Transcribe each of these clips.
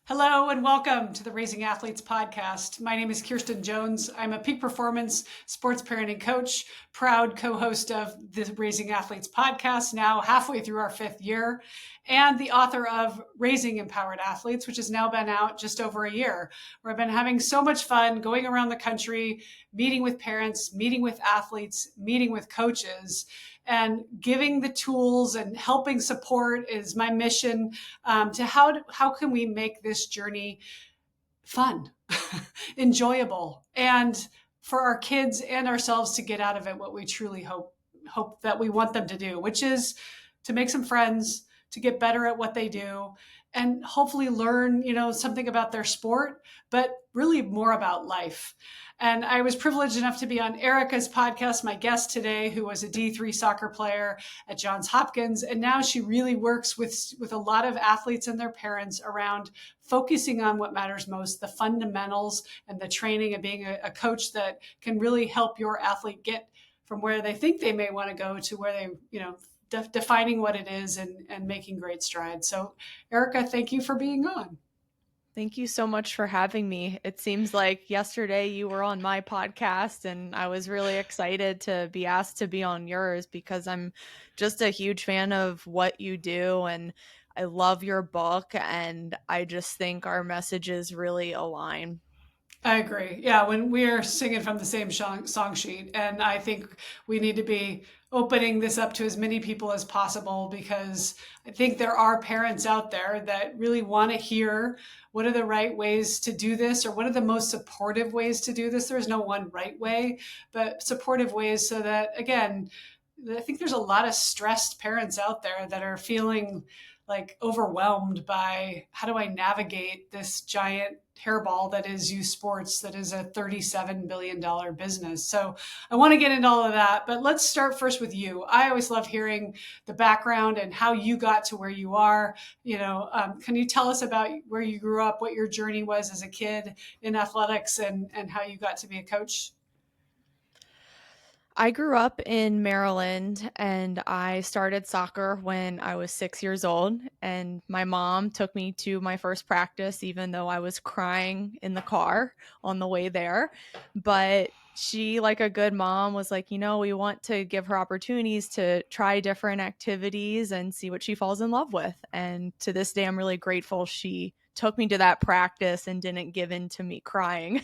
Hello and welcome to the Raising Athletes podcast. My name is Kirsten Jones. I'm a peak performance sports parenting coach, proud co-host of the Raising Athletes podcast, now halfway through our 5th year, and the author of Raising Empowered Athletes, which has now been out just over a year, where I've been having so much fun going around the country, meeting with parents, meeting with athletes, meeting with coaches, and giving the tools and helping support is my mission to how can we make this journey fun, enjoyable, and for our kids and ourselves to get out of it what we truly hope that we want them to do, which is to make some friends, to get better at what they do, and hopefully learn, something about their sport, but really more about life. And I was privileged enough to be on Erica's podcast, my guest today, who was a D3 soccer player at Johns Hopkins. And now she really works with a lot of athletes and their parents around focusing on what matters most, the fundamentals and the training and being a coach that can really help your athlete get from where they think they may want to go to where they, defining what it is and making great strides. So Erica, thank you for being on. Thank you so much for having me. It seems like yesterday you were on my podcast and I was really excited to be asked to be on yours because I'm just a huge fan of what you do and I love your book and I just think our messages really align. I agree. Yeah, when we're singing from the same song sheet, and I think we need to be opening this up to as many people as possible because I think there are parents out there that really want to hear what are the right ways to do this or what are the most supportive ways to do this. There's no one right way, but supportive ways so that, again, I think there's a lot of stressed parents out there that are feeling like overwhelmed by how do I navigate this giant hairball that is youth sports, that is a $37 billion business. So I want to get into all of that, but let's start first with you. I always love hearing the background and how you got to where you are. Can you tell us about where you grew up, what your journey was as a kid in athletics and how you got to be a coach? I grew up in Maryland and I started soccer when I was 6 years old. And my mom took me to my first practice, even though I was crying in the car on the way there. But she, like a good mom, was like, we want to give her opportunities to try different activities and see what she falls in love with. And to this day, I'm really grateful she took me to that practice and didn't give in to me crying.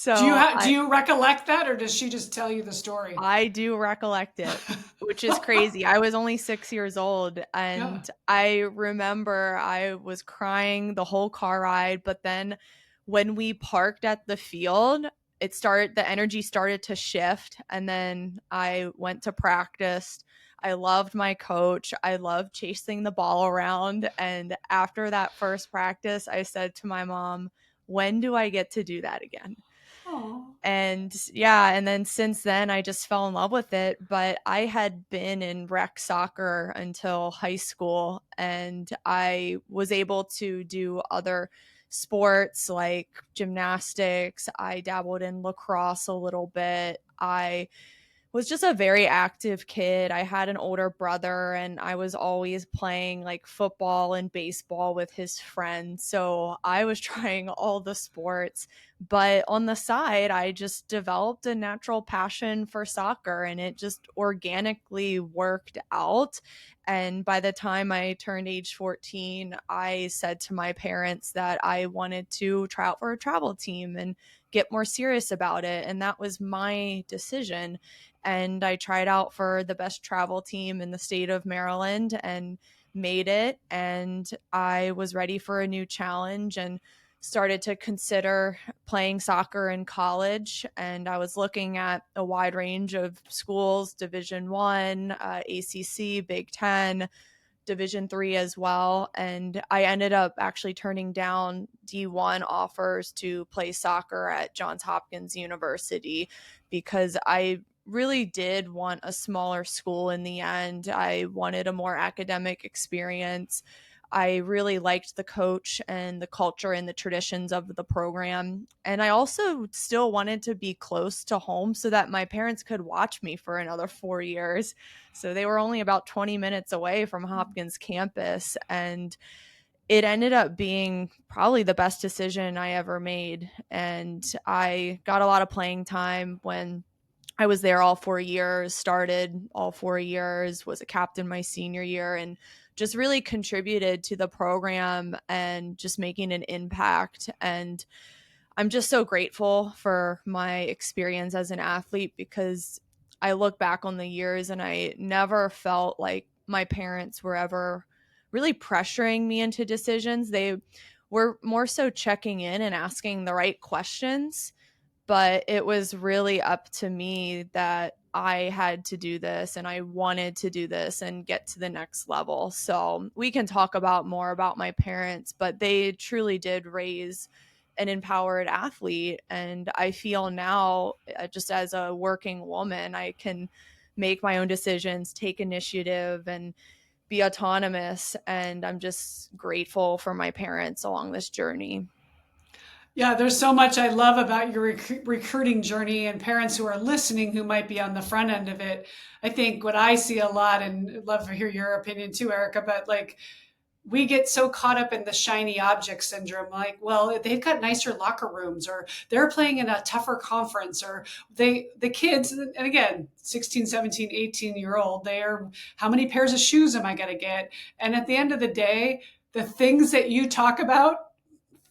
Do you recollect that, or does she just tell you the story? I do recollect it, which is crazy. I was only 6 years old, Yeah. and I remember I was crying the whole car ride. But then when we parked at the field, the energy started to shift. And then I went to practice. I loved my coach. I loved chasing the ball around. And after that first practice, I said to my mom, when do I get to do that again? Oh. And yeah, and then since then I just fell in love with it. But I had been in rec soccer until high school, and I was able to do other sports like gymnastics. I dabbled in lacrosse a little bit. I was just a very active kid. I had an older brother and I was always playing like football and baseball with his friends. So I was trying all the sports, but on the side, I just developed a natural passion for soccer and it just organically worked out. And by the time I turned age 14, I said to my parents that I wanted to try out for a travel team and get more serious about it. And that was my decision. And I tried out for the best travel team in the state of Maryland and made it. And I was ready for a new challenge and started to consider playing soccer in college. And I was looking at a wide range of schools, Division I, ACC, Big Ten, Division III as well. And I ended up actually turning down D1 offers to play soccer at Johns Hopkins University because I really did want a smaller school in the end. I wanted a more academic experience. I really liked the coach and the culture and the traditions of the program. And I also still wanted to be close to home so that my parents could watch me for another 4 years. So they were only about 20 minutes away from Hopkins campus. And it ended up being probably the best decision I ever made. And I got a lot of playing time when I was there all 4 years, started all 4 years, was a captain my senior year, and just really contributed to the program and just making an impact. And I'm just so grateful for my experience as an athlete, because I look back on the years and I never felt like my parents were ever really pressuring me into decisions. They were more so checking in and asking the right questions, but it was really up to me that I had to do this and I wanted to do this and get to the next level. So we can talk about more about my parents, but they truly did raise an empowered athlete. And I feel now, just as a working woman, I can make my own decisions, take initiative, and be autonomous. And I'm just grateful for my parents along this journey. Yeah, there's so much I love about your recruiting journey, and parents who are listening who might be on the front end of it. I think what I see a lot, and I'd love to hear your opinion too, Erica, but like we get so caught up in the shiny object syndrome. Like, well, they've got nicer locker rooms, or they're playing in a tougher conference, or the kids, and again, 16, 17, 18-year old, they are, how many pairs of shoes am I going to get? And at the end of the day, the things that you talk about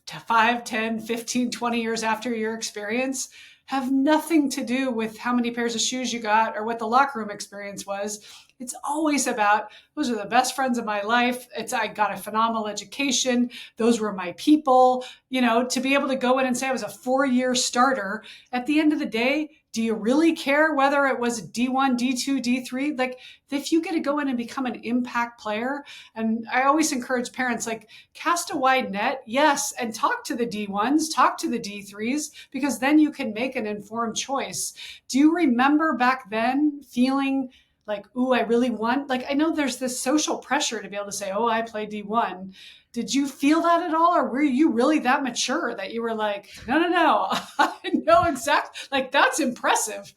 to 5, 10, 15, 20 years after your experience have nothing to do with how many pairs of shoes you got or what the locker room experience was. It's always about, those are the best friends of my life. I got a phenomenal education. Those were my people. To be able to go in and say I was a 4-year starter, at the end of the day, do you really care whether it was D1, D2, D3? Like, if you get to go in and become an impact player, and I always encourage parents, like, cast a wide net, yes, and talk to the D1s, talk to the D3s, because then you can make an informed choice. Do you remember back then feeling like, ooh, I really want, like, I know there's this social pressure to be able to say, oh, I play D1. Did you feel that at all? Or were you really that mature that you were like, no, no, no, I know exactly, like, that's impressive.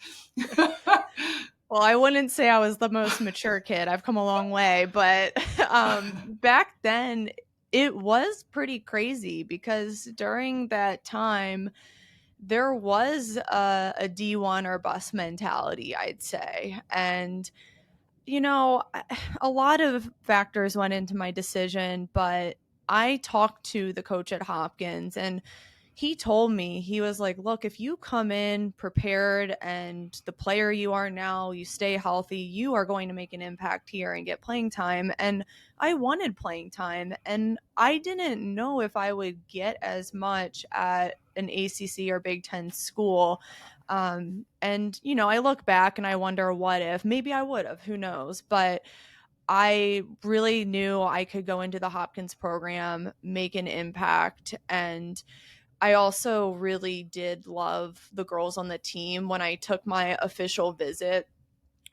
Well, I wouldn't say I was the most mature kid. I've come a long way, but back then it was pretty crazy, because during that time there was a D1 or bus mentality, I'd say. And you know, a lot of factors went into my decision, but I talked to the coach at Hopkins, and he told me, he was like, look, if you come in prepared and the player you are now, you stay healthy, you are going to make an impact here and get playing time. And I wanted playing time, and I didn't know if I would get as much at an ACC or Big Ten school. And, I look back and I wonder, what if? Maybe I would have, who knows? But I really knew I could go into the Hopkins program, make an impact. And I also really did love the girls on the team. When I took my official visit,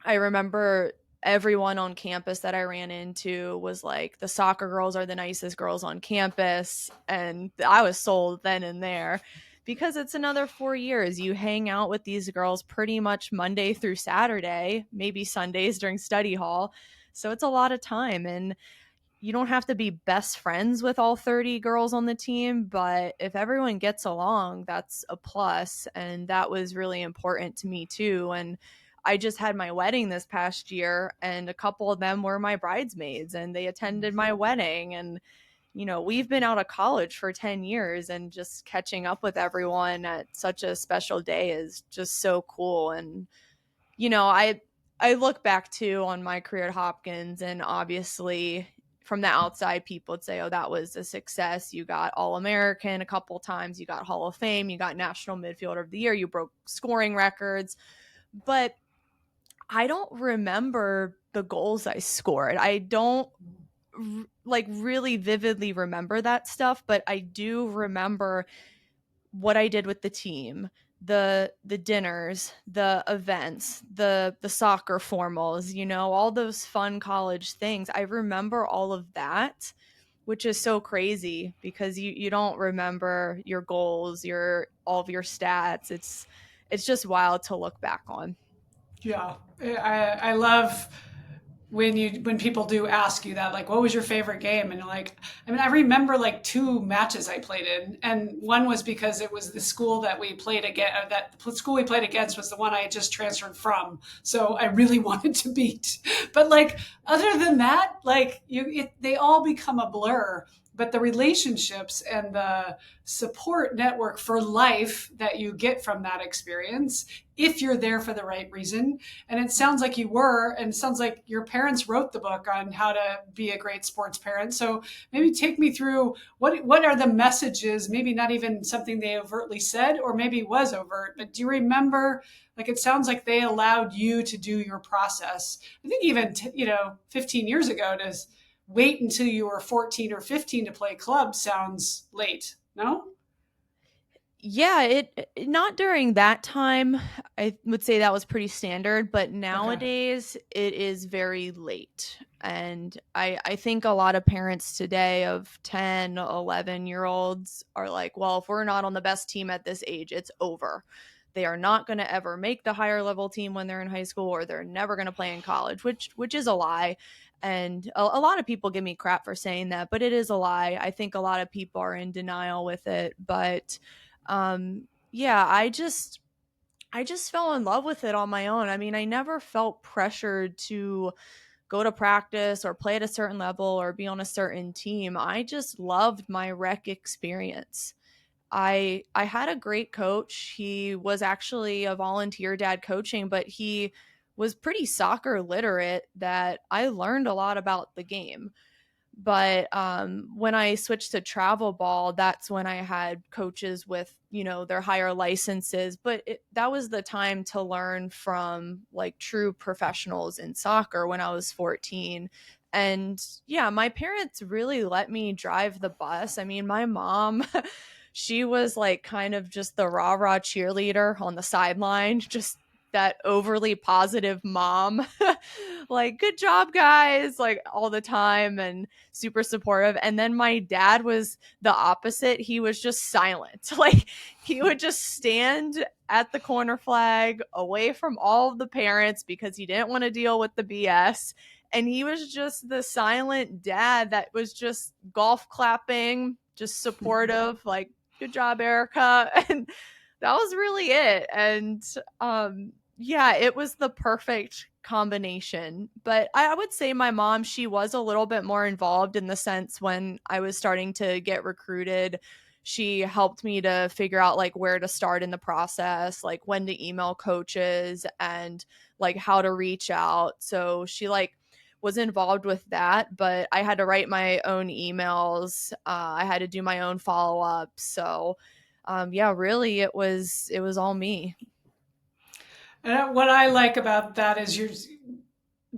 I remember everyone on campus that I ran into was like, the soccer girls are the nicest girls on campus. And I was sold then and there, because it's another 4 years. You hang out with these girls pretty much Monday through Saturday, maybe Sundays during study hall. So it's a lot of time. And you don't have to be best friends with all 30 girls on the team, but if everyone gets along, that's a plus. And that was really important to me too. And I just had my wedding this past year, and a couple of them were my bridesmaids and they attended my wedding. And, we've been out of college for 10 years, and just catching up with everyone at such a special day is just so cool. And, I look back too on my career at Hopkins, and obviously from the outside, people would say, oh, that was a success. You got All-American a couple times, you got Hall of Fame, you got National Midfielder of the Year, you broke scoring records. But I don't remember the goals I scored. I don't really vividly remember that stuff, but I do remember what I did with the team, the dinners, the events, the soccer formals, all those fun college things. I remember all of that, which is so crazy, because you don't remember your goals, your all of your stats. It's just wild to look back on. Yeah, I love when people do ask you that, like, what was your favorite game? And you're like, I mean, I remember like two matches I played in, and one was because it was the school that we played against. That the school we played against was the one I had just transferred from, so I really wanted to beat. But like, other than that, like they all become a blur. But the relationships and the support network for life that you get from that experience, if you're there for the right reason, and it sounds like you were, and it sounds like your parents wrote the book on how to be a great sports parent. So maybe take me through what are the messages, maybe not even something they overtly said, or maybe was overt, but do you remember, like, it sounds like they allowed you to do your process. I think even 15 years ago, to wait until you were 14 or 15 to play club sounds late. No? Yeah, it not during that time. I would say that was pretty standard, but Okay. nowadays it is very late. And I think a lot of parents today of 10, 11-year-olds are like, well, if we're not on the best team at this age, it's over. They are not going to ever make the higher level team when they're in high school, or they're never going to play in college, which is a lie. And a lot of people give me crap for saying that, but it is a lie. I think a lot of people are in denial with it, but yeah, I just fell in love with it on my own. I mean, I never felt pressured to go to practice or play at a certain level or be on a certain team. I just loved my rec experience. I had a great coach. He was actually a volunteer dad coaching, but he was pretty soccer literate, that I learned a lot about the game. But when I switched to travel ball, that's when I had coaches with, their higher licenses. But that was the time to learn from like true professionals in soccer when I was 14. And yeah, my parents really let me drive the bus. I mean, my mom, she was like kind of just the rah rah cheerleader on the sideline, just that overly positive mom. Like, good job, guys, like all the time, and super supportive. And then my dad was the opposite. He was just silent. Like, he would just stand at the corner flag away from all of the parents because he didn't want to deal with the BS. And he was just the silent dad that was just golf clapping, just supportive, like, good job, Erica. And that was really it. And yeah, it was the perfect combination. But I would say my mom, she was a little bit more involved in the sense when I was starting to get recruited. She helped me to figure out like where to start in the process, like when to email coaches and like how to reach out. So she like was involved with that, but I had to write my own emails. I had to do my own follow up. So yeah, really, it was all me. And what I like about that is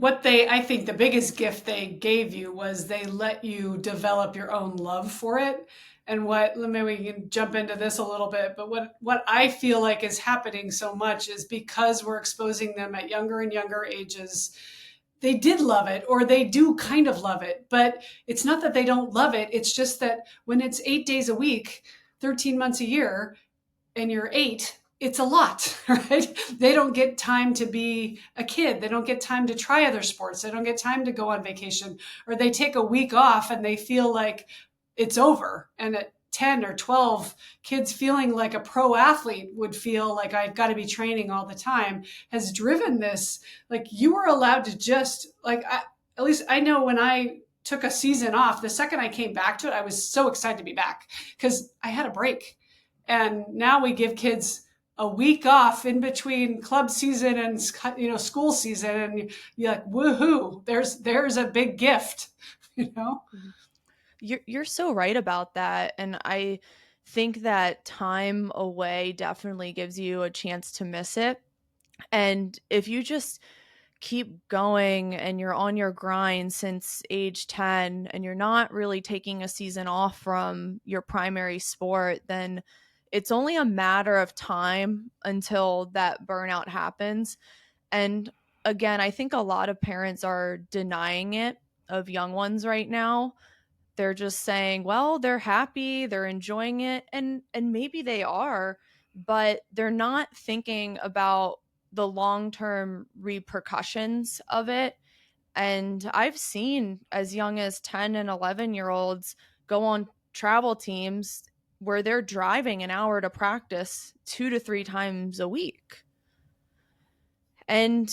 I think the biggest gift they gave you was they let you develop your own love for it. And maybe we can jump into this a little bit, but what I feel like is happening so much is because we're exposing them at younger and younger ages, they did love it, or they do kind of love it, but it's not that they don't love it. It's just that when it's 8 days a week, 13 months a year, and you're 8, it's a lot, right? They don't get time to be a kid. They don't get time to try other sports. They don't get time to go on vacation, or they take a week off and they feel like it's over. And at 10 or 12, kids feeling like a pro athlete would feel like I've got to be training all the time has driven this. Like, you were allowed to just at least I know when I took a season off, the second I came back to it, I was so excited to be back because I had a break. And now we give kids a week off in between club season and school season, and you're like, woohoo! There's a big gift, you know. You're so right about that, and I think that time away definitely gives you a chance to miss it. And if you just keep going and you're on your grind since age 10 and you're not really taking a season off from your primary sport, then it's only a matter of time until that burnout happens. And again, I think a lot of parents are denying it of young ones right now. They're just saying, well, they're happy, they're enjoying it, and maybe they are, but they're not thinking about the long-term repercussions of it. And I've seen as young as 10 and 11-year-olds go on travel teams where they're driving an hour to practice 2 to 3 times a week. And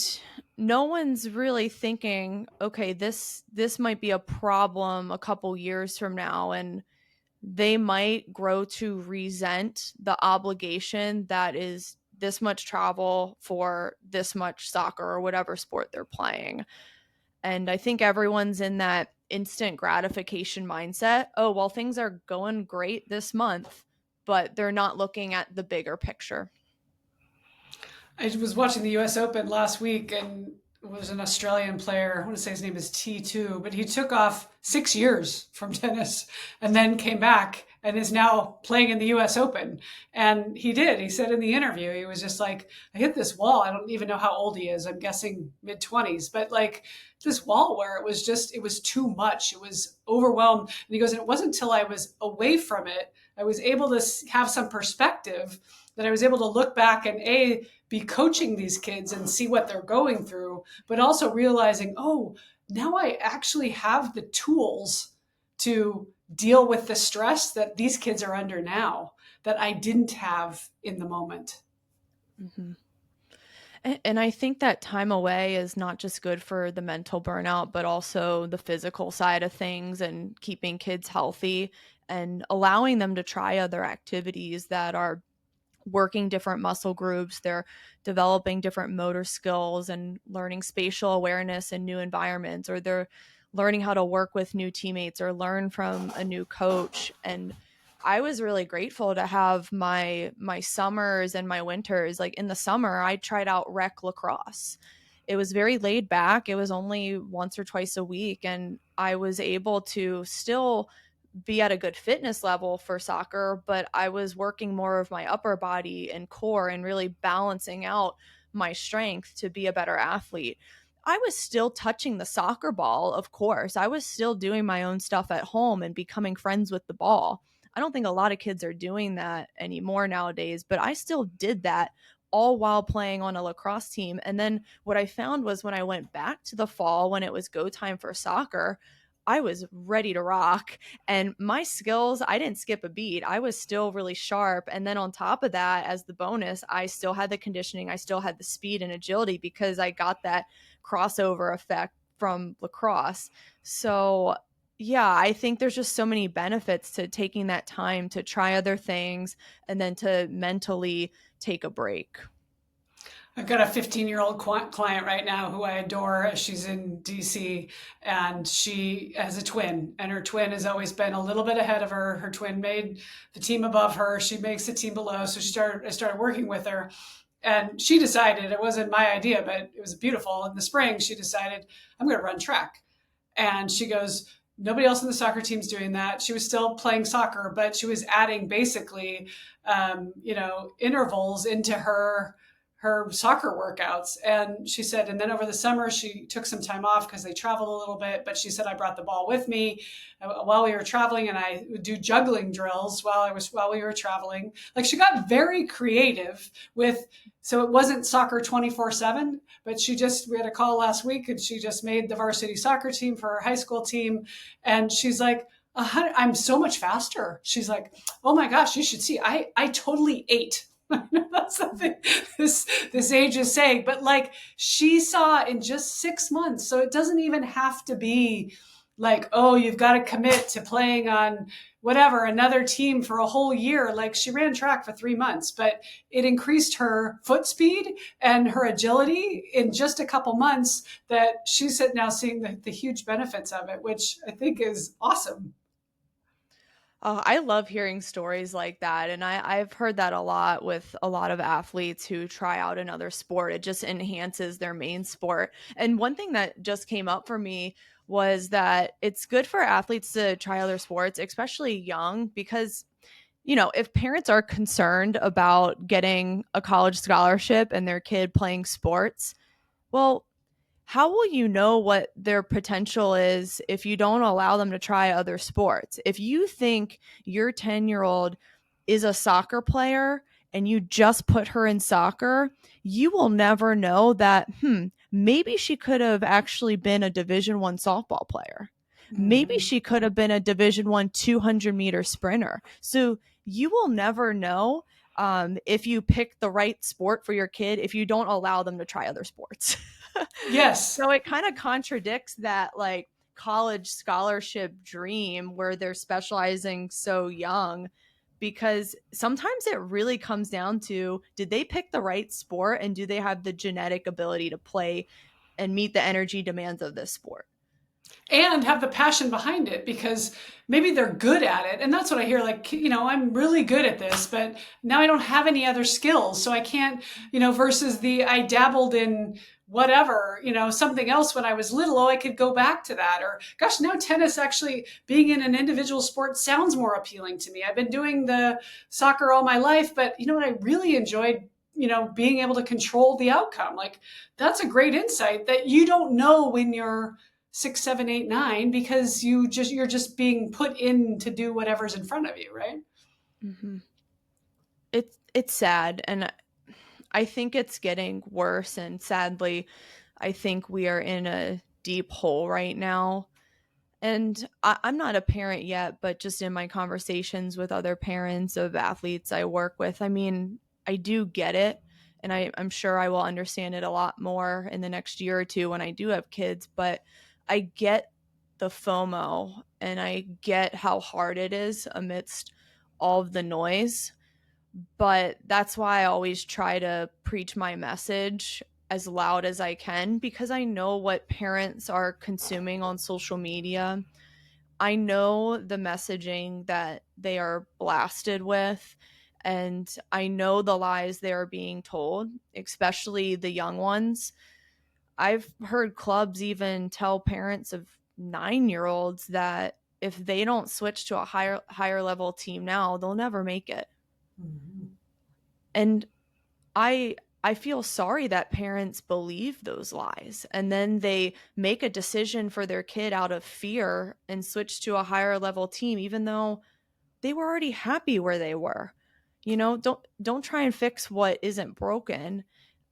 no one's really thinking, okay, this might be a problem a couple years from now, and they might grow to resent the obligation that is this much travel for this much soccer or whatever sport they're playing. And I think everyone's in that instant gratification mindset. Oh, well, things are going great this month, but they're not looking at the bigger picture. I was watching the US Open last week, and it was an Australian player. I want to say his name is T2, but he took off 6 years from tennis and then came back and is now playing in the US Open. And he did. He said in the interview, he was just like, I hit this wall. I don't even know how old he is. I'm guessing mid-20s, but like this wall where it was too much. It was overwhelmed. And he goes, and it wasn't until I was away from it, I was able to have some perspective, that I was able to look back and be coaching these kids and see what they're going through, but also realizing, oh, now I actually have the tools to deal with the stress that these kids are under now that I didn't have in the moment. Mm-hmm. And I think that time away is not just good for the mental burnout, but also the physical side of things, and keeping kids healthy and allowing them to try other activities that are working different muscle groups. They're developing different motor skills and learning spatial awareness in new environments, or they're learning how to work with new teammates or learn from a new coach. And I was really grateful to have my summers and my winters. Like in the summer, I tried out rec lacrosse. It was very laid back. It was only once or twice a week, and I was able to still be at a good fitness level for soccer, but I was working more of my upper body and core and really balancing out my strength to be a better athlete. I was still touching the soccer ball, of course. I was still doing my own stuff at home and becoming friends with the ball. I don't think a lot of kids are doing that anymore nowadays, but I still did that all while playing on a lacrosse team. And then what I found was when I went back to the fall, when it was go time for soccer, I was ready to rock. And my skills, I didn't skip a beat. I was still really sharp. And then on top of that, as the bonus, I still had the conditioning. I still had the speed and agility because I got that crossover effect from lacrosse. So yeah, I think there's just so many benefits to taking that time to try other things and then to mentally take a break. I've got a 15-year-old client right now who I adore. She's in DC, and she has a twin, and her twin has always been a little bit ahead of her. Her twin made the team above her. She makes the team below. So I started working with her, and she decided, it wasn't my idea, but it was beautiful. In the spring, she decided, I'm going to run track. And she goes, nobody else in the soccer team's doing that. She was still playing soccer, but she was adding basically, intervals into her soccer workouts. And she said, and then over the summer, she took some time off because they traveled a little bit. But she said, I brought the ball with me while we were traveling, and I would do juggling drills while we were traveling. Like, she got very creative with, so it wasn't soccer 24/7, but we had a call last week, and she just made the varsity soccer team for her high school team. And she's like, I'm so much faster. She's like, oh my gosh, you should see, I totally ate. That's something this age is saying, but like, she saw in just 6 months. So it doesn't even have to be like, oh, you've got to commit to playing on whatever, another team for a whole year. Like, she ran track for 3 months, but it increased her foot speed and her agility in just a couple months, that she's now seeing the huge benefits of it, which I think is awesome. I love hearing stories like that. And I've heard that a lot with a lot of athletes who try out another sport. It just enhances their main sport. And one thing that just came up for me was that it's good for athletes to try other sports, especially young, because, if parents are concerned about getting a college scholarship and their kid playing sports, well, how will you know what their potential is if you don't allow them to try other sports? If you think your 10-year-old is a soccer player and you just put her in soccer, you will never know that, maybe she could have actually been a Division I softball player. Maybe Mhm. she could have been a Division I 200-meter sprinter. So you will never know if you pick the right sport for your kid if you don't allow them to try other sports. Yes. So it kind of contradicts that like college scholarship dream where they're specializing so young, because sometimes it really comes down to, did they pick the right sport and do they have the genetic ability to play and meet the energy demands of this sport? And have the passion behind it, because maybe they're good at it. And that's what I hear, like, I'm really good at this, but now I don't have any other skills. So I can't, versus the I dabbled in whatever, something else when I was little. Oh, I could go back to that. Or gosh, now tennis, actually being in an individual sport, sounds more appealing to me. I've been doing the soccer all my life, but you know what? I really enjoyed, being able to control the outcome. Like, that's a great insight that you don't know when you're 6, 7, 8, 9, because you're just being put in to do whatever's in front of you, right? Mm-hmm. It's sad, and I think it's getting worse. And sadly, I think we are in a deep hole right now. And I'm not a parent yet, but just in my conversations with other parents of athletes I work with, I mean, I do get it. And I'm sure I will understand it a lot more in the next year or two when I do have kids. But I get the FOMO and I get how hard it is amidst all of the noise. But that's why I always try to preach my message as loud as I can, because I know what parents are consuming on social media. I know the messaging that they are blasted with, and I know the lies they are being told, especially the young ones. I've heard clubs even tell parents of 9-year-olds that if they don't switch to a higher level team now, they'll never make it. Mm-hmm. And I I feel sorry that parents believe those lies and then they make a decision for their kid out of fear and switch to a higher level team even though they were already happy where they were. Don't try and fix what isn't broken,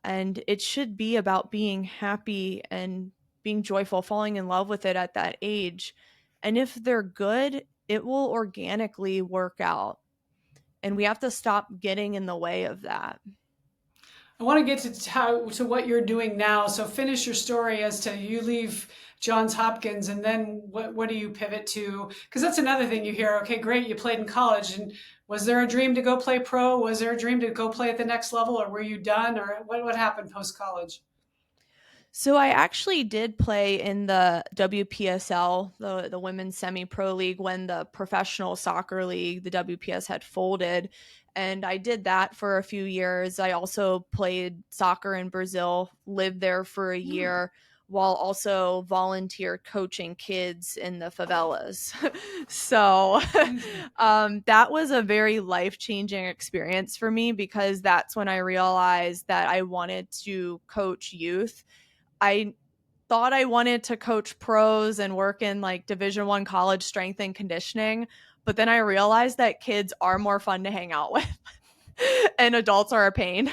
and it should be about being happy and being joyful, falling in love with it at that age. And if they're good, it will organically work out. And we have to stop getting in the way of that. I want to get to what you're doing now. So finish your story as to you leave Johns Hopkins, and then what do you pivot to? Because that's another thing you hear. Okay, great, you played in college, and was there a dream to go play pro? Was there a dream to go play at the next level, or were you done, or what happened post college? So I actually did play in the WPSL, the women's semi-pro league, when the professional soccer league, the WPS, had folded. And I did that for a few years. I also played soccer in Brazil, lived there for a year, while also volunteer coaching kids in the favelas. So that was a very life-changing experience for me, because that's when I realized that I wanted to coach youth. I thought I wanted to coach pros and work in like Division I college strength and conditioning, but then I realized that kids are more fun to hang out with and adults are a pain.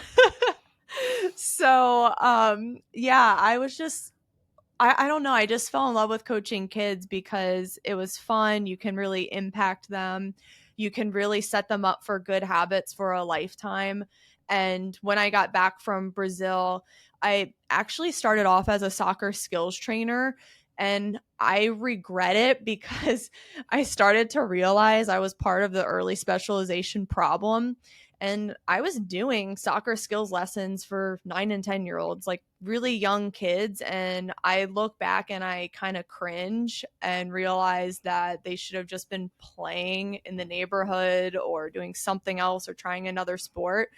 So, yeah, I don't know. I just fell in love with coaching kids because it was fun. You can really impact them. You can really set them up for good habits for a lifetime. And when I got back from Brazil, I actually started off as a soccer skills trainer. And I regret it because I started to realize I was part of the early specialization problem. And I was doing soccer skills lessons for 9 and 10-year-olds, like really young kids. And I look back and I kind of cringe and realize that they should have just been playing in the neighborhood or doing something else or trying another sport.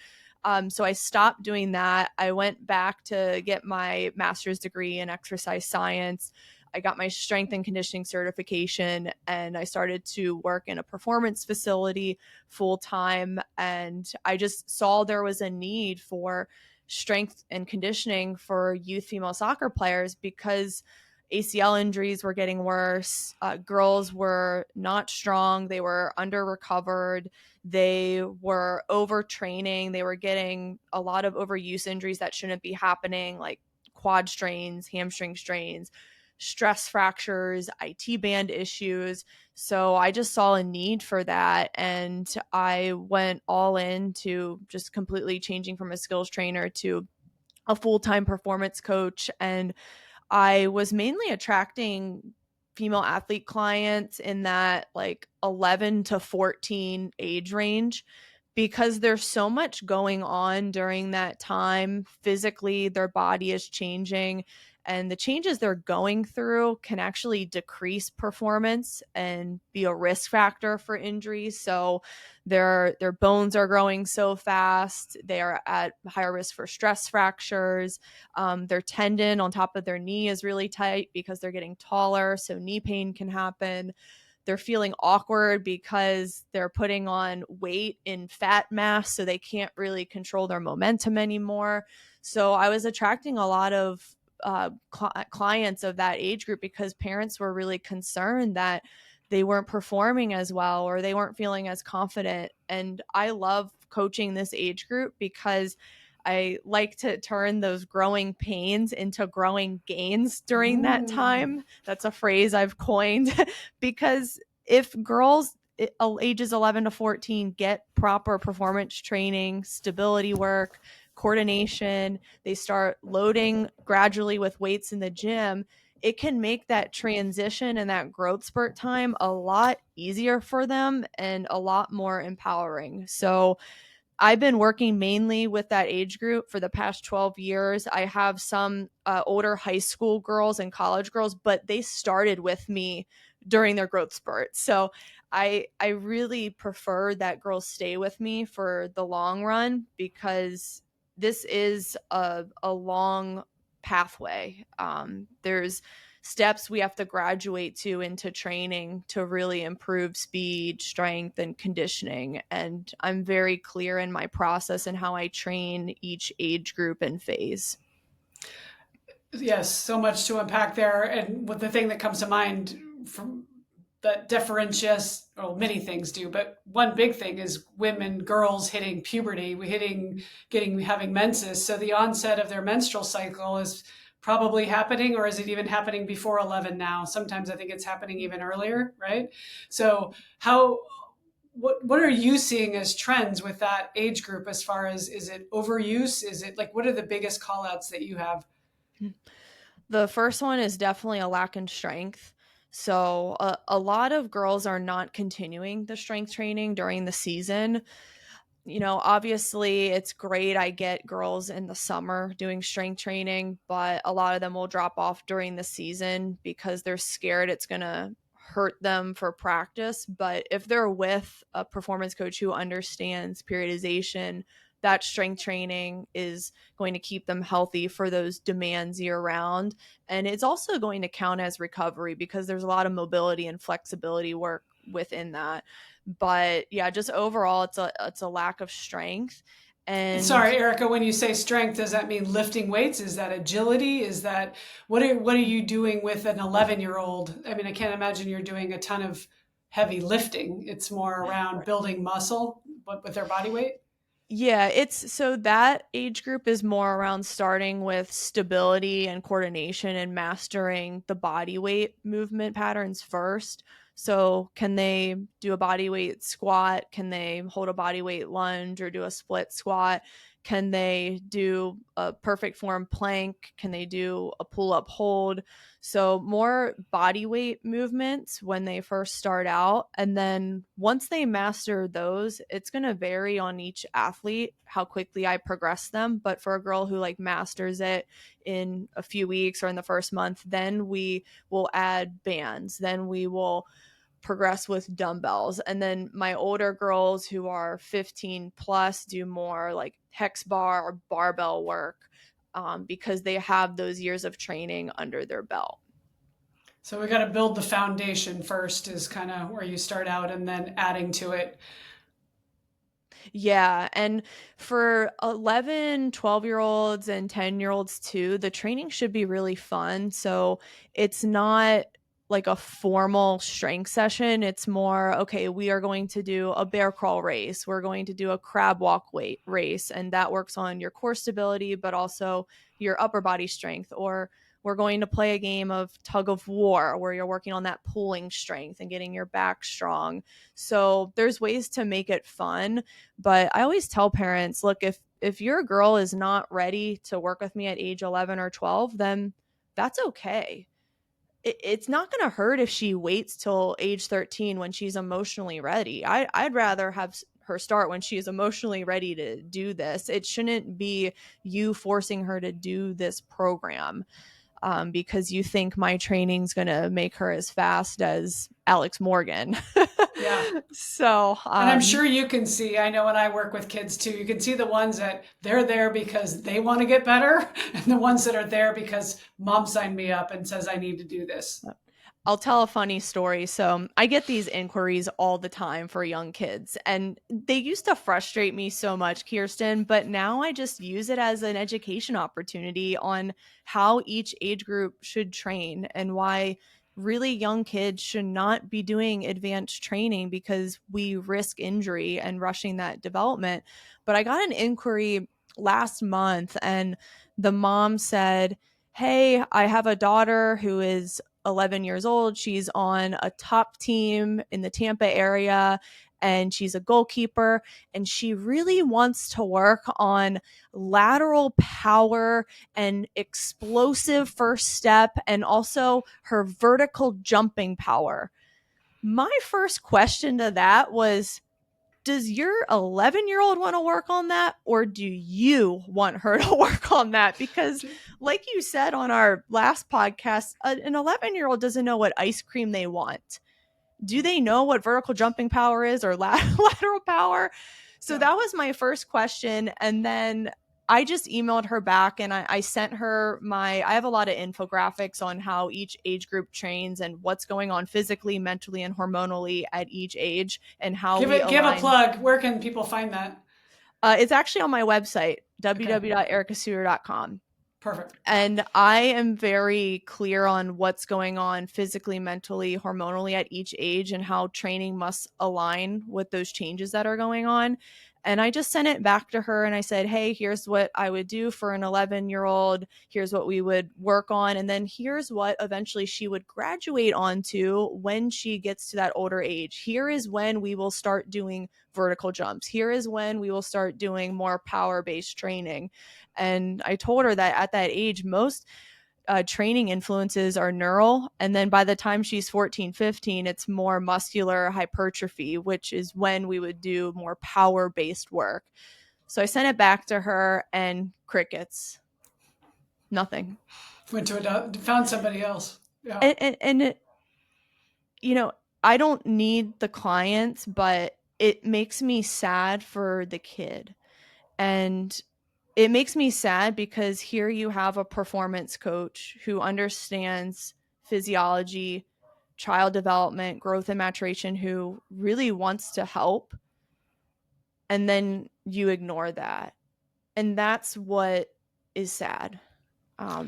So I stopped doing that. I went back to get my master's degree in exercise science. I got my strength and conditioning certification, and I started to work in a performance facility full time. And I just saw there was a need for strength and conditioning for youth female soccer players because ACL injuries were getting worse. Girls were not strong. They were under recovered. They were overtraining. They were getting a lot of overuse injuries that shouldn't be happening, like quad strains, hamstring strains, stress fractures, IT band issues. So I just saw a need for that. And I went all in to just completely changing from a skills trainer to a full-time performance coach. And I was mainly attracting female athlete clients in that like 11 to 14 age range because there's so much going on during that time. Physically, their body is changing, and the changes they're going through can actually decrease performance and be a risk factor for injuries. So their bones are growing so fast, they are at higher risk for stress fractures. Their tendon on top of their knee is really tight because they're getting taller, so knee pain can happen. They're feeling awkward because they're putting on weight in fat mass, so they can't really control their momentum anymore. So I was attracting a lot of clients of that age group because parents were really concerned that they weren't performing as well or they weren't feeling as confident. And I love coaching this age group because I like to turn those growing pains into growing gains during that Mm. time. That's a phrase I've coined because if girls ages 11 to 14 get proper performance training, stability work, coordination, they start loading gradually with weights in the gym, it can make that transition and that growth spurt time a lot easier for them and a lot more empowering. So I've been working mainly with that age group for the past 12 years. I have some older high school girls and college girls, but they started with me during their growth spurt. So I really prefer that girls stay with me for the long run because this is a long pathway. There's steps we have to graduate to into training to really improve speed, strength, and conditioning. And I'm very clear in my process and how I train each age group and phase. Yes, so much to unpack there. And what the thing that comes to mind from that differentiates, well, many things do, but one big thing is women, girls hitting puberty, having menses. So the onset of their menstrual cycle is probably happening, or is it even happening before 11 now? Sometimes I think it's happening even earlier, right? So what are you seeing as trends with that age group as far as, is it overuse? Is it like, what are the biggest call outs that you have? The first one is definitely a lack in strength. So a lot of girls are not continuing the strength training during the season. You know, obviously it's great. I get girls in the summer doing strength training, but a lot of them will drop off during the season because they're scared it's going to hurt them for practice. But if they're with a performance coach who understands periodization, that strength training is going to keep them healthy for those demands year round. And it's also going to count as recovery because there's a lot of mobility and flexibility work within that. But yeah, just overall it's a lack of strength. And Sorry, Erica, when you say strength, does that mean lifting weights? Is that agility? Is that what are you doing with an 11-year-old? I mean, I can't imagine you're doing a ton of heavy lifting. It's more around building muscle, but with their body weight. yeah, it's so that age group is more around starting with stability and coordination and mastering the body weight movement patterns first. So, can they do a body weight squat? Can they hold a body weight lunge or do a split squat? Can they do a perfect form plank? Can they do a pull up hold? So, more body weight movements when they first start out. And then once they master those, it's going to vary on each athlete how quickly I progress them. But for a girl who like masters it in a few weeks or in the first month, then we will add bands. Then we will progress with dumbbells. And then my older girls who are 15 plus do more like hex bar or barbell work because they have those years of training under their belt. So we got to build the foundation first, is kind of where you start out, and then adding to it. Yeah. And for 11, 12 year olds and 10-year olds too, the training should be really fun. So it's not like a formal strength session. It's more, okay, we are going to do a bear crawl race. We're going to do a crab walk weight race. And that works on your core stability, but also your upper body strength. Or we're going to play a game of tug of war where you're working on that pulling strength and getting your back strong. So there's ways to make it fun. But I always tell parents, look, if your girl is not ready to work with me at age 11 or 12, then that's okay. It's not going to hurt if she waits till age 13 when she's emotionally ready. I'd rather have her start when she is emotionally ready to do this. It shouldn't be you forcing her to do this program because you think my training's going to make her as fast as Alex Morgan. Yeah. So, And I'm sure you can see, I know when I work with kids too, you can see the ones that they're there because they want to get better and the ones that are there because mom signed me up and says I need to do this. I'll tell a funny story. So I get these inquiries all the time for young kids, and they used to frustrate me so much, Kirsten, but now I just use it as an education opportunity on how each age group should train and why really young kids should not be doing advanced training because we risk injury and rushing that development. But I got an inquiry last month, and the mom said, hey, I have a daughter who is 11 years old. She's on a top team in the Tampa area and she's a goalkeeper, and she really wants to work on lateral power and explosive first step and also her vertical jumping power. My first question to that was, does your 11-year-old want to work on that, or do you want her to work on that? Because like you said on our last podcast, an 11-year-old doesn't know what ice cream they want. Do they know what vertical jumping power is or lateral power? So that was my first question. And then I just emailed her back and I sent her I have a lot of infographics on how each age group trains and what's going on physically, mentally, and hormonally at each age and how Give a plug. Where can people find that? It's actually on my website, www.ericasuter.com. Perfect. And I am very clear on what's going on physically, mentally, hormonally at each age and how training must align with those changes that are going on. And I just sent it back to her and I said, hey, here's what I would do for an 11-year-old. Here's what we would work on. And then here's what eventually she would graduate onto when she gets to that older age. Here is when we will start doing vertical jumps. Here is when we will start doing more power-based training. And I told her that at that age, most training influences are neural. And then by the time she's 14, 15, it's more muscular hypertrophy, which is when we would do more power-based work. So I sent it back to her and crickets. Nothing. Found somebody else. Yeah. And you know, I don't need the clients, but it makes me sad for the kid. And it makes me sad because here you have a performance coach who understands physiology, child development, growth and maturation, who really wants to help. And then you ignore that. And that's what is sad. I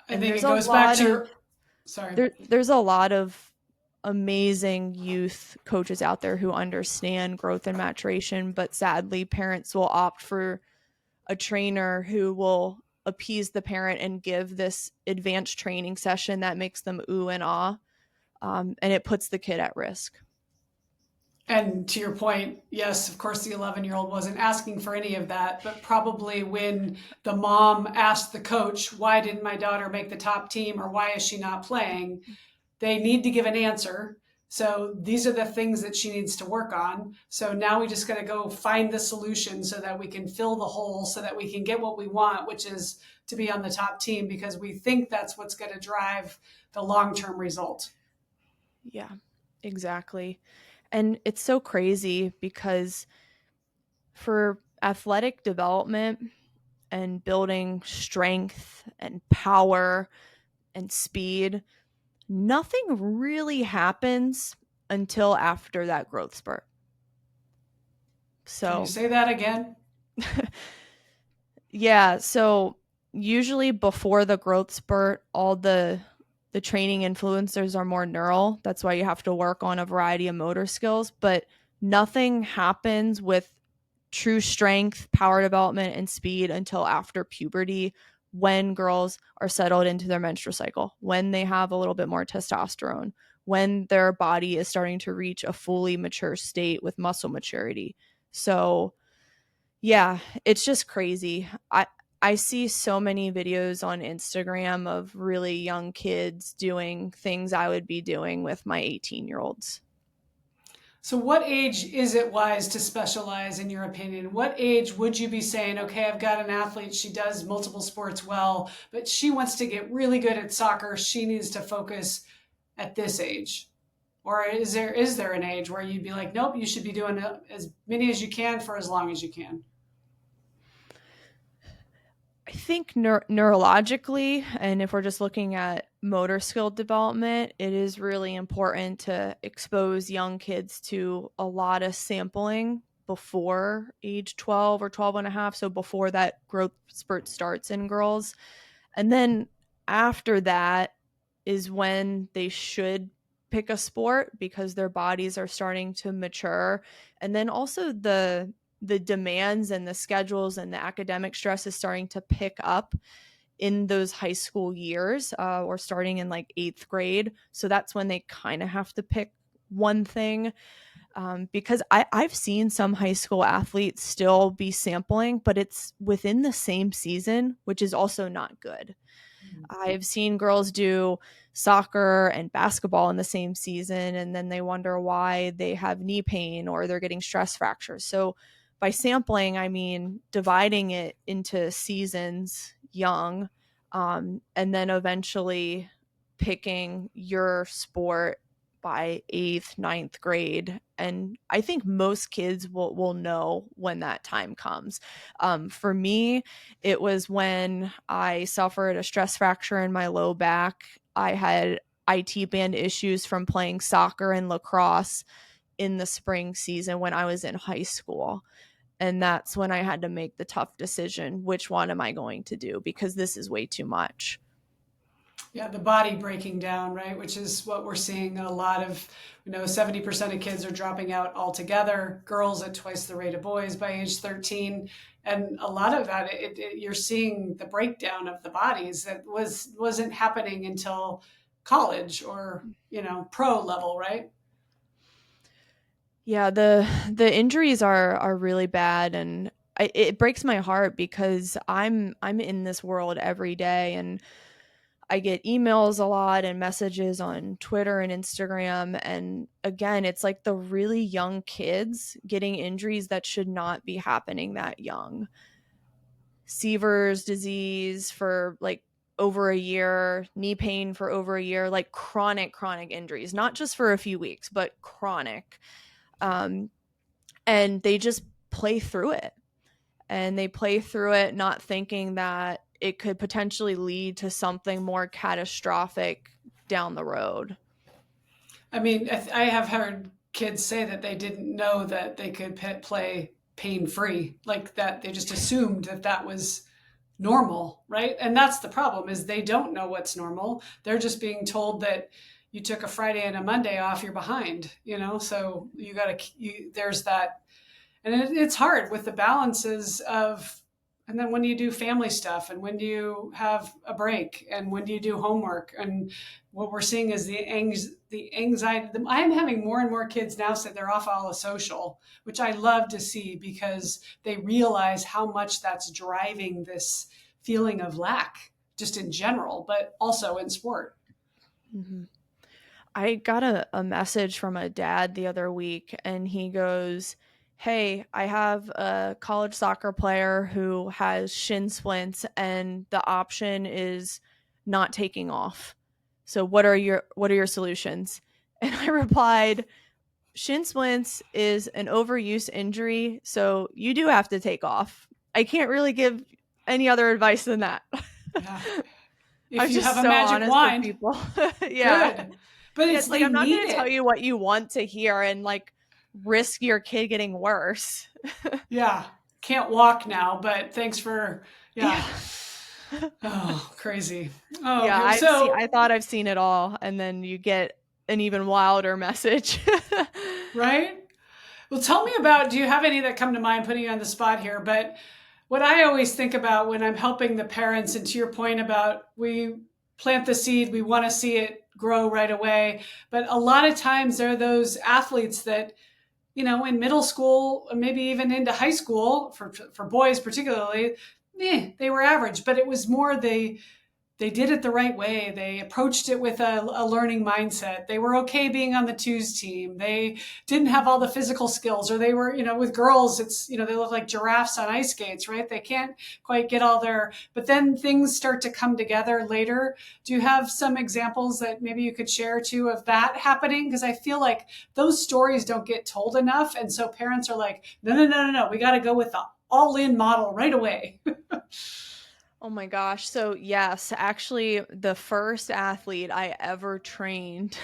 think it goes back to there's a lot of amazing youth coaches out there who understand growth and maturation, but sadly parents will opt for a trainer who will appease the parent and give this advanced training session that makes them ooh and ah, and it puts the kid at risk. And to your point, yes, of course, the 11-year-old wasn't asking for any of that, but probably when the mom asked the coach, why didn't my daughter make the top team or why is she not playing? They need to give an answer. So these are the things that she needs to work on. So now we just got to go find the solution so that we can fill the hole so that we can get what we want, which is to be on the top team, because we think that's what's going to drive the long-term result. Yeah, exactly. And it's so crazy because for athletic development and building strength and power and speed, nothing really happens until after that growth spurt. So can you say that again? Yeah, so usually before the growth spurt, all the the training influencers are more neural. That's why you have to work on a variety of motor skills, but nothing happens with true strength, power development, and speed until after puberty, when girls are settled into their menstrual cycle, when they have a little bit more testosterone, when their body is starting to reach a fully mature state with muscle maturity. So yeah, it's just crazy. I see so many videos on Instagram of really young kids doing things I would be doing with my 18-year-olds. So, what age is it wise to specialize, in your opinion? What age would you be saying, okay, I've got an athlete, she does multiple sports well, but she wants to get really good at soccer. She needs to focus at this age? Or is there an age where you'd be like, nope, you should be doing as many as you can for as long as you can? I think neurologically, and if we're just looking at motor skill development, it is really important to expose young kids to a lot of sampling before age 12 or 12 and a half. So before that growth spurt starts in girls. And then after that is when they should pick a sport because their bodies are starting to mature. And then also the demands and the schedules and the academic stress is starting to pick up in those high school years, or starting in like 8th grade. So that's when they kind of have to pick one thing. Because I've seen some high school athletes still be sampling, but it's within the same season, which is also not good. I've seen girls do soccer and basketball in the same season, and then they wonder why they have knee pain or they're getting stress fractures. So, by sampling, I mean dividing it into seasons young, and then eventually picking your sport by 8th, 9th grade. And I think most kids will know when that time comes. For me, it was when I suffered a stress fracture in my low back. I had IT band issues from playing soccer and lacrosse in the spring season when I was in high school. And that's when I had to make the tough decision. Which one am I going to do? Because this is way too much. Yeah, the body breaking down, right? Which is what we're seeing a lot of. 70% of kids are dropping out altogether, girls at twice the rate of boys by age 13. And a lot of that, you're seeing the breakdown of the bodies that wasn't happening until college or, pro level, right? Yeah, the injuries are really bad, and it breaks my heart because I'm in this world every day, and I get emails a lot and messages on Twitter and Instagram. And again, it's like the really young kids getting injuries that should not be happening that young. Seaver's disease for like over a year, knee pain for over a year, like chronic injuries, not just for a few weeks, but chronic. Um, and they just play through it. And they play through it not thinking that it could potentially lead to something more catastrophic down the road. I mean, I have heard kids say that they didn't know that they could play pain free, like that they just assumed that that was normal, right? And that's the problem, is they don't know what's normal. They're just being told that you took a Friday and a Monday off, you're behind, so there's that. And it's hard with the balances of, and then when do you do family stuff, and when do you have a break, and when do you do homework? And what we're seeing is the anxiety. I'm having more and more kids now say they're off all of social, which I love to see, because they realize how much that's driving this feeling of lack just in general, but also in sport. Mm-hmm. I got a message from a dad the other week, and he goes, "Hey, I have a college soccer player who has shin splints, and the option is not taking off. So what are your solutions?" And I replied, "Shin splints is an overuse injury, so you do have to take off. I can't really give any other advice than that." Yeah. I'm If you have just a so magic honest with wand, people. Yeah. good. But Yeah, it's it's like they I'm not need going to tell it. you what you want to hear and like risk your kid getting worse. Yeah. Can't walk now, but thanks for, yeah. Yeah. Oh, crazy. Oh, Yeah, okay. So, I thought I've seen it all, and then you get an even wilder message. right. Well, tell me about, do you have any that come to mind, putting you on the spot here? But what I always think about when I'm helping the parents, and to your point about we plant the seed, we want to see it grow right away. But a lot of times there are those athletes that, in middle school, or maybe even into high school, for boys particularly, they were average, but it was more they did it the right way. They approached it with a learning mindset. They were okay being on the twos team. They didn't have all the physical skills, or they were, with girls, it's, they look like giraffes on ice skates, right? They can't quite get all their, but then things start to come together later. Do you have some examples that maybe you could share too of that happening? Because I feel like those stories don't get told enough. And so parents are like, no, no, no, no, no. We got to go with the all in model right away. Oh my gosh. So, yes, actually, the first athlete I ever trained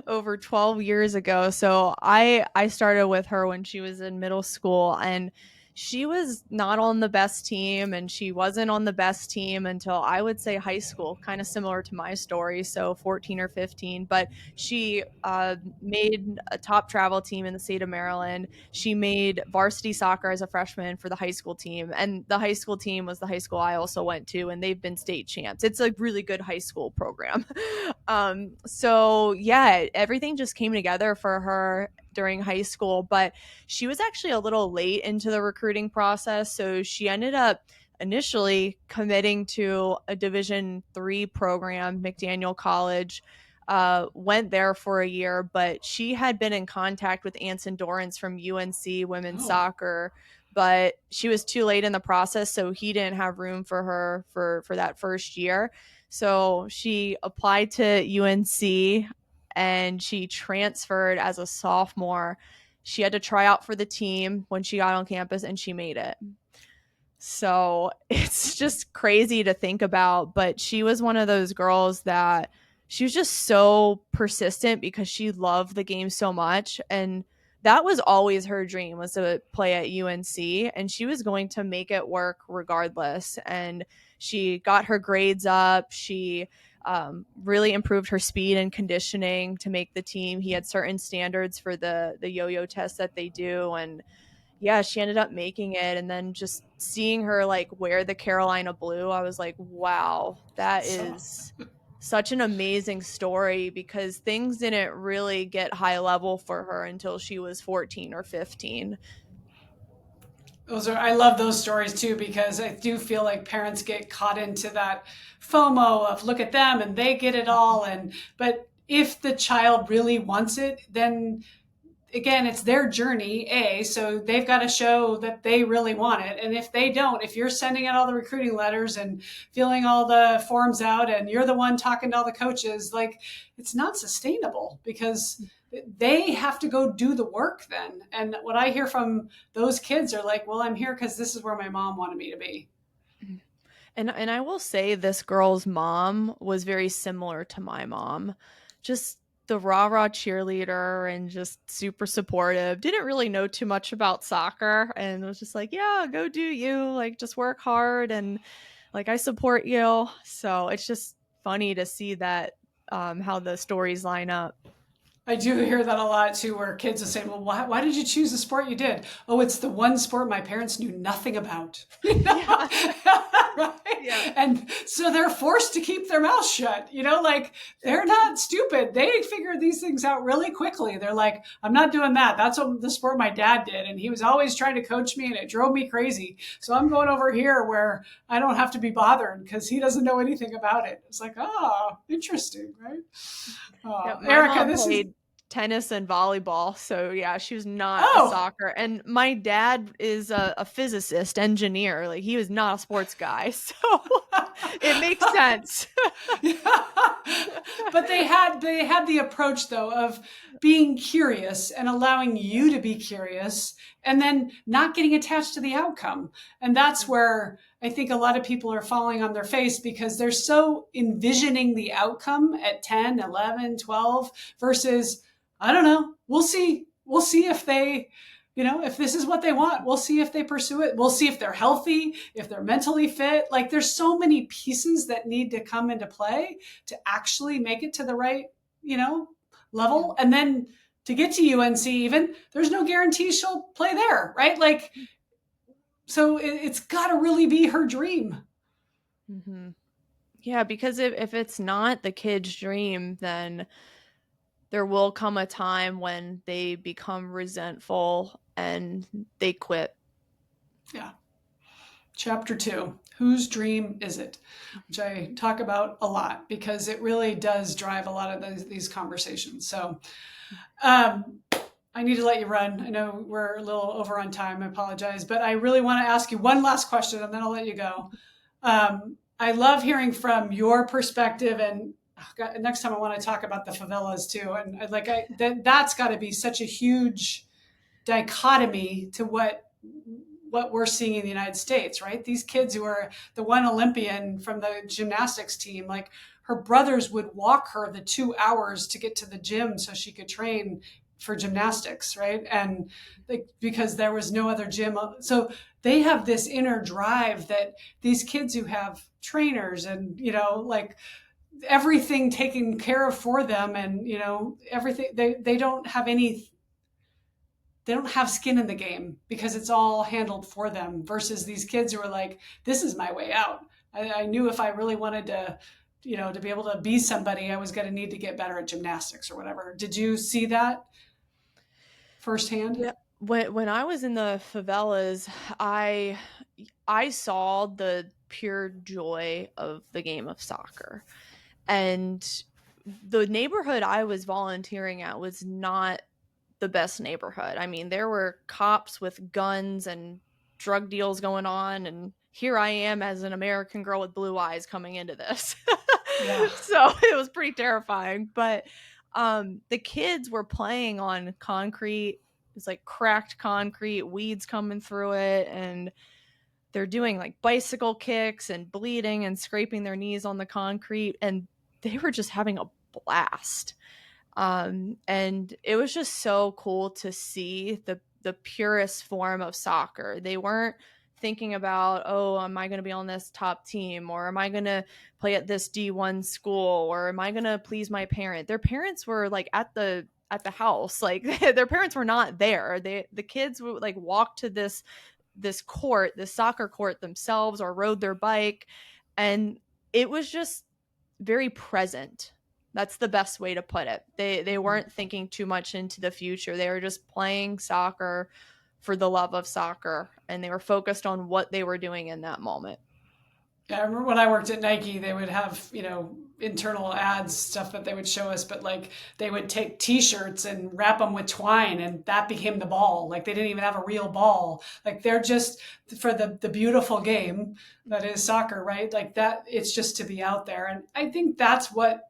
over 12 years ago. So, I started with her when she was in middle school, and she was not on the best team, and she wasn't on the best team until I would say high school, kind of similar to my story. So, 14 or 15. But she made a top travel team in the state of Maryland. She made varsity soccer as a freshman for the high school team, and the high school team was the high school I also went to, and they've been state champs. It's a really good high school program. So yeah, everything just came together for her during high school, but she was actually a little late into the recruiting process, so she ended up initially committing to a Division III program, McDaniel College. Went there for a year, but she had been in contact with Anson Dorrance from UNC women's Oh, soccer, but she was too late in the process, so he didn't have room for her for that first year. So she applied to UNC and she transferred as a sophomore. She had to try out for the team when she got on campus, and she made it. So it's just crazy to think about. But she was one of those girls that she was just so persistent because she loved the game so much. And that was always her dream, was to play at UNC. And she was going to make it work regardless. And she got her grades up. She really improved her speed and conditioning to make the team. He had certain standards for the yo-yo test that they do. And yeah, she ended up making it. And then just seeing her like wear the Carolina blue, I was like, wow, that so is such an amazing story, because things didn't really get high level for her until she was 14 or 15. I love those stories too, because I do feel like parents get caught into that FOMO of look at them and they get it all. But if the child really wants it, then again, it's their journey, so they've got to show that they really want it. And if they don't, if you're sending out all the recruiting letters and filling all the forms out and you're the one talking to all the coaches, like, it's not sustainable, because they have to go do the work then. And what I hear from those kids are like, well, I'm here because this is where my mom wanted me to be. And I will say, this girl's mom was very similar to my mom. Just the rah-rah cheerleader and just super supportive. Didn't really know too much about soccer, and was just like, yeah, go do you. Like, just work hard, and like, I support you. So it's just funny to see that, how the stories line up. I do hear that a lot too, where kids will say, well, why did you choose the sport you did? Oh, it's the one sport my parents knew nothing about. Yeah. Right? Yeah. And so they're forced to keep their mouth shut. Like, they're not stupid. They figure these things out really quickly. They're like, I'm not doing that. That's what the sport my dad did. And he was always trying to coach me, and it drove me crazy. So I'm going over here where I don't have to be bothered because he doesn't know anything about it. It's like, oh, interesting, right? Yeah, my Erica, mom this is, played tennis and volleyball, so yeah, she was not a oh, soccer. And my dad is a physicist, engineer. Like, he was not a sports guy, so it makes sense. but they had the approach though of being curious and allowing you to be curious, and then not getting attached to the outcome. And that's where I think a lot of people are falling on their face, because they're so envisioning the outcome at 10, 11, 12 versus, I don't know, we'll see if they if this is what they want, we'll see if they pursue it. We'll see if they're healthy, if they're mentally fit. Like there's so many pieces that need to come into play to actually make it to the right, level. And then to get to UNC even, there's no guarantee she'll play there, right? Like, so it's got to really be her dream. Mm-hmm. Yeah, because if it's not the kid's dream, then there will come a time when they become resentful and they quit. Yeah. Chapter 2, whose dream is it? Which I talk about a lot because it really does drive a lot of these conversations. So I need to let you run. I know we're a little over on time. I apologize, but I really want to ask you one last question and then I'll let you go. I love hearing from your perspective, and God, next time I want to talk about the favelas too. And that's got to be such a huge dichotomy to what we're seeing in the United States, right? These kids who are the one Olympian from the gymnastics team, like her brothers would walk her the 2 hours to get to the gym so she could train for gymnastics, right? And because there was no other gym. So they have this inner drive that these kids who have trainers and, like everything taken care of for them and, everything, they don't have skin in the game because it's all handled for them versus these kids who are like, this is my way out. I knew if I really wanted to, to be able to be somebody, I was going to need to get better at gymnastics or whatever. Did you see that firsthand? Yeah. When I was in the favelas, I saw the pure joy of the game of soccer. And the neighborhood I was volunteering at was not the best neighborhood. I mean, there were cops with guns and drug deals going on, and here I am as an American girl with blue eyes coming into this. Yeah. So it was pretty terrifying. But the kids were playing on concrete. It's like cracked concrete, weeds coming through it, and they're doing like bicycle kicks and bleeding and scraping their knees on the concrete, and they were just having a blast. And it was just so cool to see the purest form of soccer. They weren't thinking about, oh, am I going to be on this top team, or am I going to play at this D1 school, or am I going to please my parent? Their parents were like at the house, like their parents were not there. The kids would like walk to this court, this soccer court themselves, or rode their bike, and it was just very present. That's the best way to put it. They weren't thinking too much into the future. They were just playing soccer for the love of soccer, and they were focused on what they were doing in that moment. Yeah, I remember when I worked at Nike, they would have, internal ads, stuff that they would show us, but like they would take t-shirts and wrap them with twine and that became the ball. Like they didn't even have a real ball. Like they're just for the beautiful game that is soccer, right? Like that, it's just to be out there. And I think that's what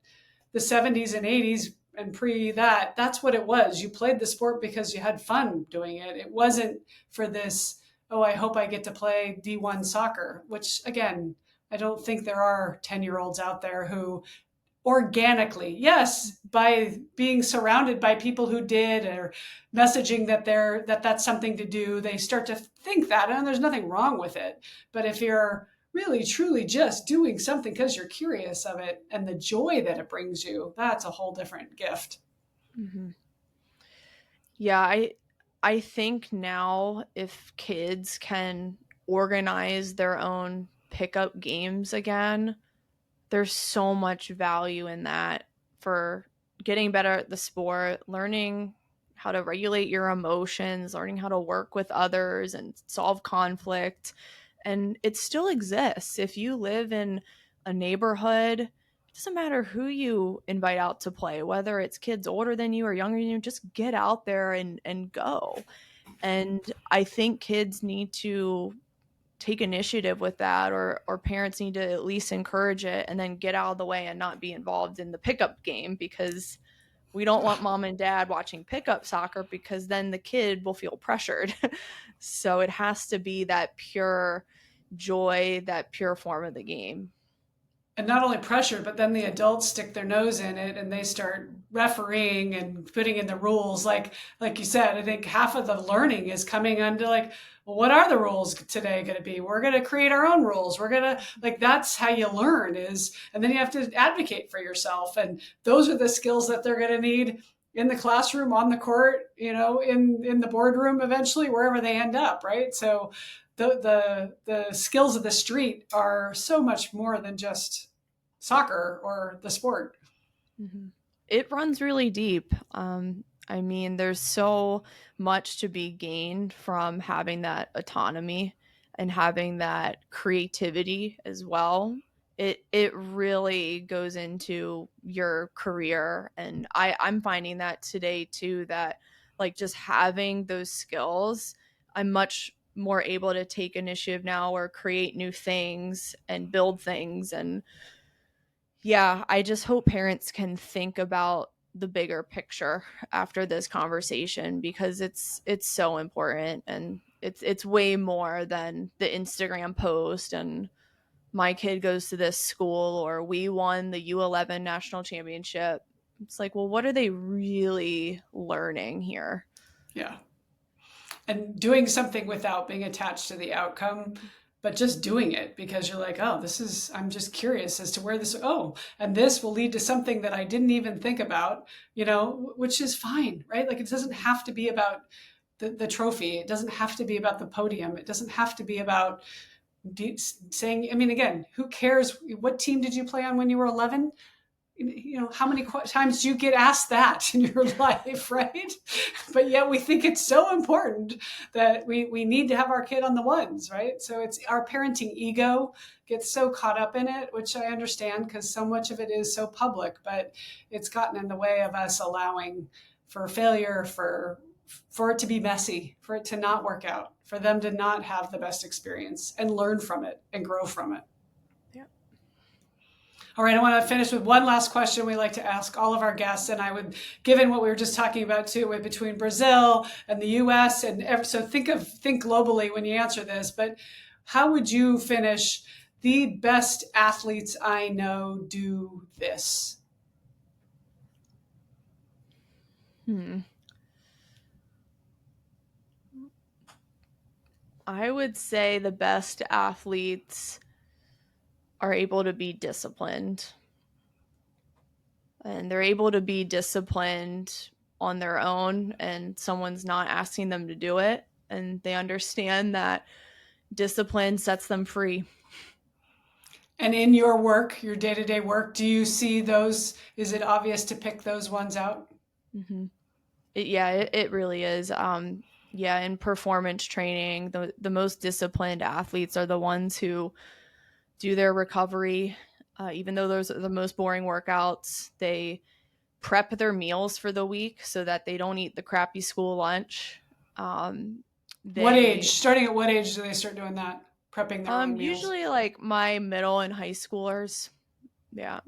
the 70s and 80s and pre that, that's what it was. You played the sport because you had fun doing it. It wasn't for this, oh, I hope I get to play D1 soccer, which again, I don't think there are 10-year-olds out there who organically, yes, by being surrounded by people who did or messaging that that's something to do, they start to think that, and there's nothing wrong with it. But if you're really truly just doing something because you're curious of it and the joy that it brings you, that's a whole different gift. Mm-hmm. Yeah, I think now if kids can organize their own pickup games again, there's so much value in that for getting better at the sport, learning how to regulate your emotions, learning how to work with others and solve conflict. And it still exists. If you live in a neighborhood, it doesn't matter who you invite out to play, whether it's kids older than you or younger than you, just get out there and go. And I think kids need to take initiative with that, or parents need to at least encourage it and then get out of the way and not be involved in the pickup game, because we don't want mom and dad watching pickup soccer because then the kid will feel pressured. So it has to be that pure joy, that pure form of the game. And not only pressure, but then the adults stick their nose in it and they start refereeing and putting in the rules. Like you said, I think half of the learning is coming under like, well, what are the rules today going to be? We're going to create our own rules. We're going to like, that's how you learn is, and then you have to advocate for yourself. And those are the skills that they're going to need in the classroom, on the court, in the boardroom, eventually, wherever they end up. Right. So the skills of the street are so much more than just soccer or the sport. Mm-hmm. It runs really deep. I mean, there's so much to be gained from having that autonomy and having that creativity as well. It really goes into your career, and I'm finding that today too, that like just having those skills, I'm much more able to take initiative now or create new things and build things. And yeah, I just hope parents can think about the bigger picture after this conversation, because it's so important, and it's way more than the Instagram post and my kid goes to this school or we won the U11 national championship. It's like, well, what are they really learning here? Yeah. And doing something without being attached to the outcome, but just doing it because you're like, oh, I'm just curious as to where and this will lead to something that I didn't even think about, which is fine, right? Like it doesn't have to be about the trophy. It doesn't have to be about the podium. It doesn't have to be about saying, I mean, again, who cares? What team did you play on when you were 11? How many times do you get asked that in your life, right? But yet we think it's so important that we need to have our kid on the ones, right? So it's our parenting ego gets so caught up in it, which I understand because so much of it is so public, but it's gotten in the way of us allowing for failure, for it to be messy, for it to not work out, for them to not have the best experience and learn from it and grow from it. All right, I want to finish with one last question we like to ask all of our guests. And I would, given what we were just talking about too, between Brazil and the US, so think globally when you answer this, but how would you finish the best athletes I know do this? I would say the best athletes are able to be disciplined. And they're able to be disciplined on their own, and someone's not asking them to do it. And they understand that discipline sets them free. And in your work, your day-to-day work, do you see those? Is it obvious to pick those ones out? Mm-hmm. It really is. In performance training, the most disciplined athletes are the ones who do their recovery. Even though those are the most boring workouts, they prep their meals for the week so that they don't eat the crappy school lunch. What age? Starting at what age do they start doing that? Prepping their own meals? Usually like my middle and high schoolers. Yeah.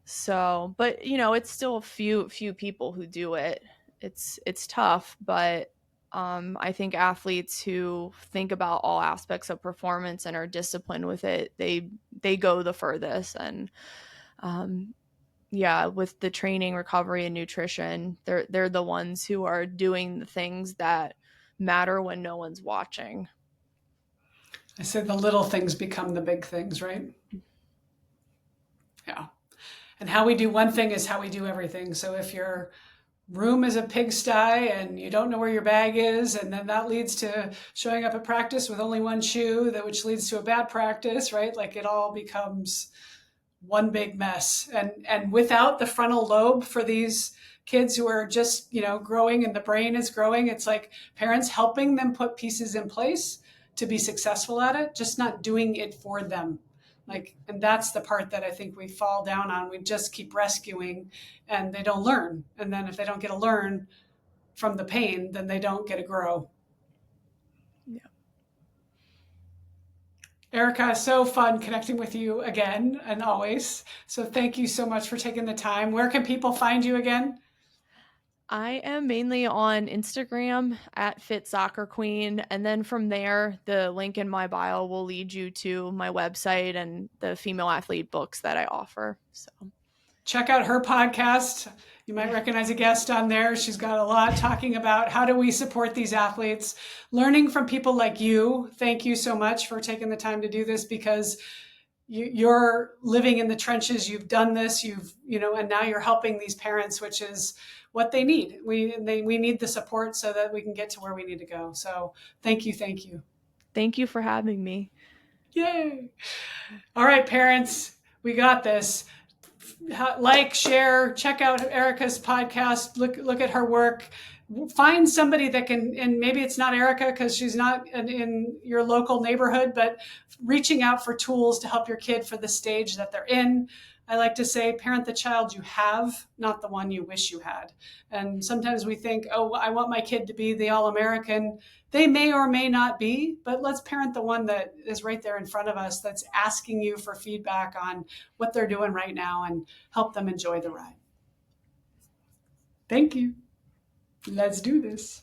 So, but it's still a few people who do it. It's tough, but I think athletes who think about all aspects of performance and are disciplined with it, they go the furthest. And with the training, recovery, and nutrition, they're the ones who are doing the things that matter when no one's watching. I said the little things become the big things, right? Yeah. And how we do one thing is how we do everything. So if your room is a pigsty and you don't know where your bag is, and then that leads to showing up at practice with only one shoe, which leads to a bad practice, right? Like it all becomes one big mess. And without the frontal lobe for these kids who are just, growing and the brain is growing, it's like parents helping them put pieces in place to be successful at it, just not doing it for them. And that's the part that I think we fall down on. We just keep rescuing and they don't learn. And then if they don't get to learn from the pain, then they don't get to grow. Yeah. Erica, so fun connecting with you again and always. So thank you so much for taking the time. Where can people find you again? I am mainly on Instagram at Fit Soccer Queen. And then from there, the link in my bio will lead you to my website and the female athlete books that I offer. So check out her podcast. You might recognize a guest on there. She's got a lot talking about how do we support these athletes, learning from people like you. Thank you so much for taking the time to do this, because you're living in the trenches. You've done this, and now you're helping these parents, which is what they need. We need the support so that we can get to where we need to go. So thank you. Thank you. Thank you for having me. Yay. All right, parents, we got this. Like, share, check out Erica's podcast, look at her work, find somebody that can, and maybe it's not Erica because she's not in your local neighborhood, but reaching out for tools to help your kid for the stage that they're in. I like to say, parent the child you have, not the one you wish you had. And sometimes we think, oh, I want my kid to be the All-American. They may or may not be, but let's parent the one that is right there in front of us, that's asking you for feedback on what they're doing right now, and help them enjoy the ride. Thank you. Let's do this.